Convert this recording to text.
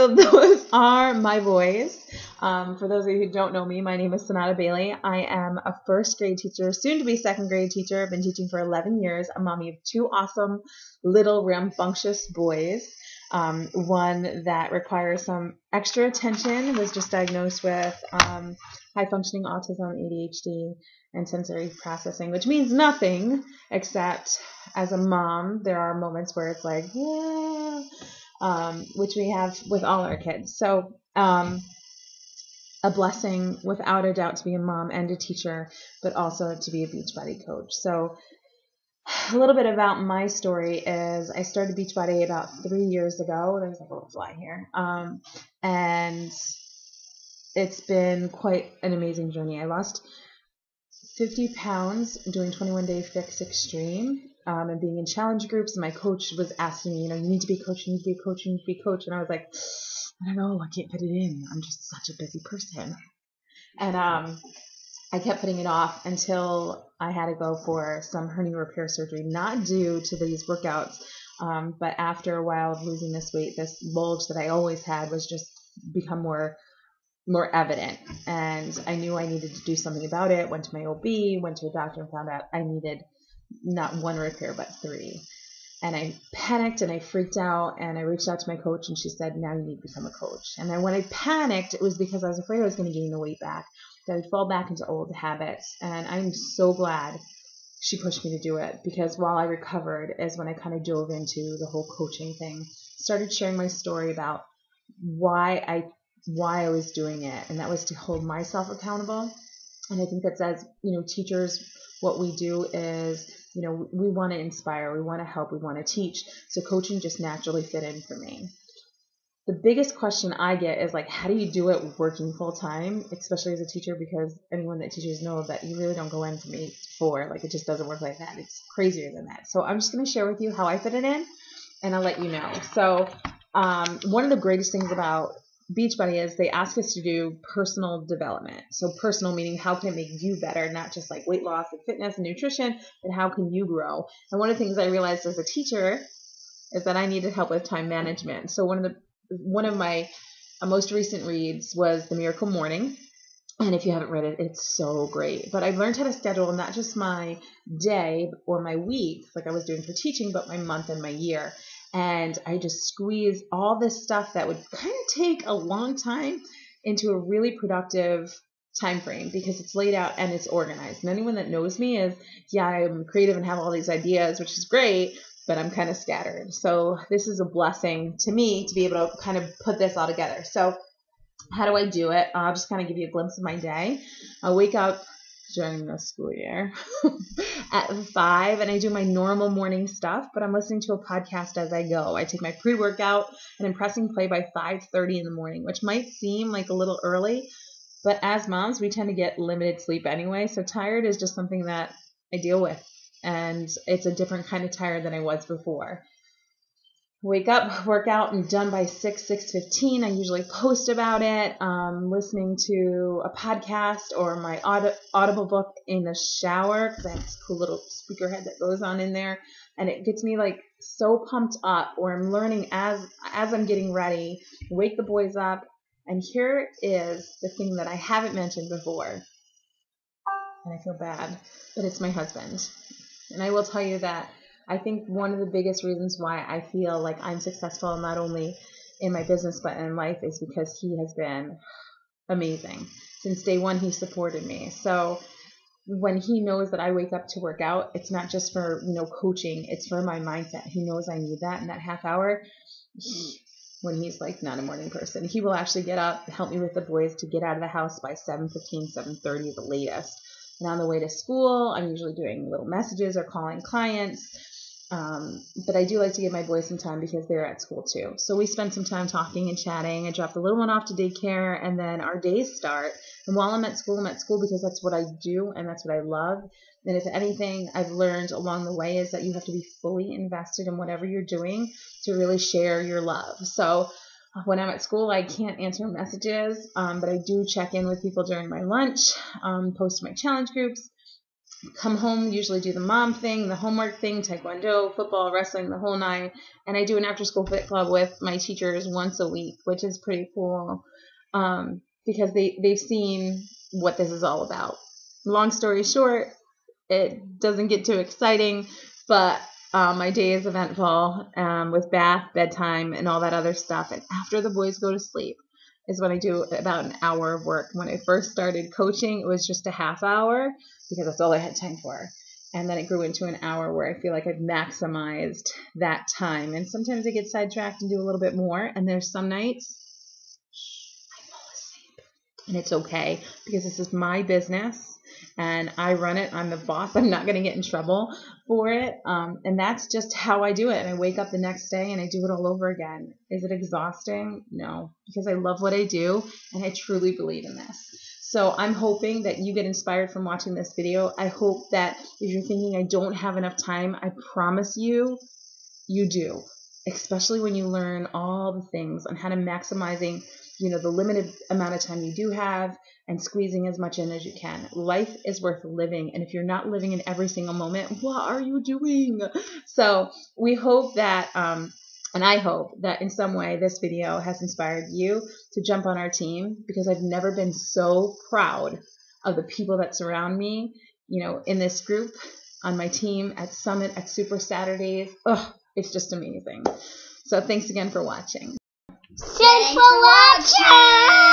So those are my boys. For those of you who don't know me, my name is Sanada Bailey. I am a first grade teacher, soon to be second grade teacher. I've been teaching for 11 years. I'm mommy of two awesome little rambunctious boys. One that requires some extra attention, was just diagnosed with high functioning autism, ADHD, and sensory processing, which means nothing except as a mom, there are moments where it's like, yeah, which we have with all our kids. So a blessing without a doubt to be a mom and a teacher, but also to be a Beachbody coach. So a little bit about my story is I started Beachbody about 3 years ago. There's like a little fly here. And it's been quite an amazing journey. I lost 50 pounds doing 21-day fix extreme, and being in challenge groups. And my coach was asking me, you need to be a coach, you need to be a coach, you need to be a coach. And I was like, I don't know, I can't fit it in. I'm just such a busy person. And I kept putting it off until I had to go for some hernia repair surgery, not due to these workouts, but after a while of losing this weight, this bulge that I always had was just become more evident. And I knew I needed to do something about it. Went to my OB, went to a doctor, and found out I needed not one repair, but 3. And I panicked and I freaked out, and I reached out to my coach, and she said, now you need to become a coach. And then when I panicked, it was because I was afraid I was going to gain the weight back, that I'd fall back into old habits. And I'm so glad she pushed me to do it, because while I recovered is when I kind of dove into the whole coaching thing, started sharing my story about why I was doing it. And that was to hold myself accountable. And I think that says, teachers, what we do is, we want to inspire, we want to help, we want to teach. So coaching just naturally fit in for me. The biggest question I get is like, how do you do it working full time, especially as a teacher? Because anyone that teaches knows that you really don't go in from 8 to 4. Like, it just doesn't work like that. It's crazier than that. So I'm just going to share with you how I fit it in, and I'll let you know. So one of the greatest things about Beachbody is they ask us to do personal development. So personal meaning, how can it make you better? Not just like weight loss and fitness and nutrition, but how can you grow? And one of the things I realized as a teacher is that I needed help with time management. So one of my most recent reads was The Miracle Morning. And if you haven't read it, it's so great. But I've learned how to schedule not just my day or my week, like I was doing for teaching, but my month and my year. And I just squeezed all this stuff that would kind of take a long time into a really productive time frame, because it's laid out and it's organized. And anyone that knows me is, yeah, I'm creative and have all these ideas, which is great, but I'm kind of scattered. So this is a blessing to me to be able to kind of put this all together. So how do I do it? I'll just kind of give you a glimpse of my day. I wake up during the school year at 5, and I do my normal morning stuff, but I'm listening to a podcast as I go. I take my pre-workout and I'm pressing play by 5:30 in the morning, which might seem like a little early, but as moms, we tend to get limited sleep anyway. So tired is just something that I deal with, and it's a different kind of tired than I was before. Wake up, work out, and done by 6:15. I usually post about it, listening to a podcast or my Audible book in the shower, because I have this cool little speaker head that goes on in there, and it gets me like so pumped up, or I'm learning as I'm getting ready, wake the boys up. And here is the thing that I haven't mentioned before, and I feel bad, but it's my husband. And I will tell you that I think one of the biggest reasons why I feel like I'm successful, not only in my business but in life, is because he has been amazing. Since day one, he supported me. So when he knows that I wake up to work out, it's not just for, coaching, it's for my mindset. He knows I need that in that half hour. When he's like not a morning person, he will actually get up, help me with the boys to get out of the house by 7:15, 7:30 the latest. And on the way to school, I'm usually doing little messages or calling clients. But I do like to give my boys some time because they're at school too. So we spend some time talking and chatting. I drop the little one off to daycare, and then our days start. And while I'm at school because that's what I do and that's what I love. And if anything I've learned along the way is that you have to be fully invested in whatever you're doing to really share your love. So when I'm at school, I can't answer messages, but I do check in with people during my lunch, post my challenge groups, come home, usually do the mom thing, the homework thing, taekwondo, football, wrestling, the whole nine. And I do an after-school fit club with my teachers once a week, which is pretty cool because they've seen what this is all about. Long story short, it doesn't get too exciting, but my day is eventful with bath, bedtime, and all that other stuff. And after the boys go to sleep is when I do about an hour of work. When I first started coaching, it was just a half hour because that's all I had time for. And then it grew into an hour where I feel like I've maximized that time. And sometimes I get sidetracked and do a little bit more. And there's some nights I fall asleep. And it's okay because this is my business. And I run it. I'm the boss. I'm not going to get in trouble for it. And that's just how I do it. And I wake up the next day and I do it all over again. Is it exhausting? No, because I love what I do and I truly believe in this. So I'm hoping that you get inspired from watching this video. I hope that if you're thinking I don't have enough time, I promise you, you do. Especially when you learn all the things on how to maximizing, the limited amount of time you do have and squeezing as much in as you can. Life is worth living. And if you're not living in every single moment, what are you doing? So we hope that, and I hope that in some way this video has inspired you to jump on our team, because I've never been so proud of the people that surround me, in this group, on my team, at Summit, at Super Saturdays. It's just amazing. So thanks again for watching. Thanks for watching!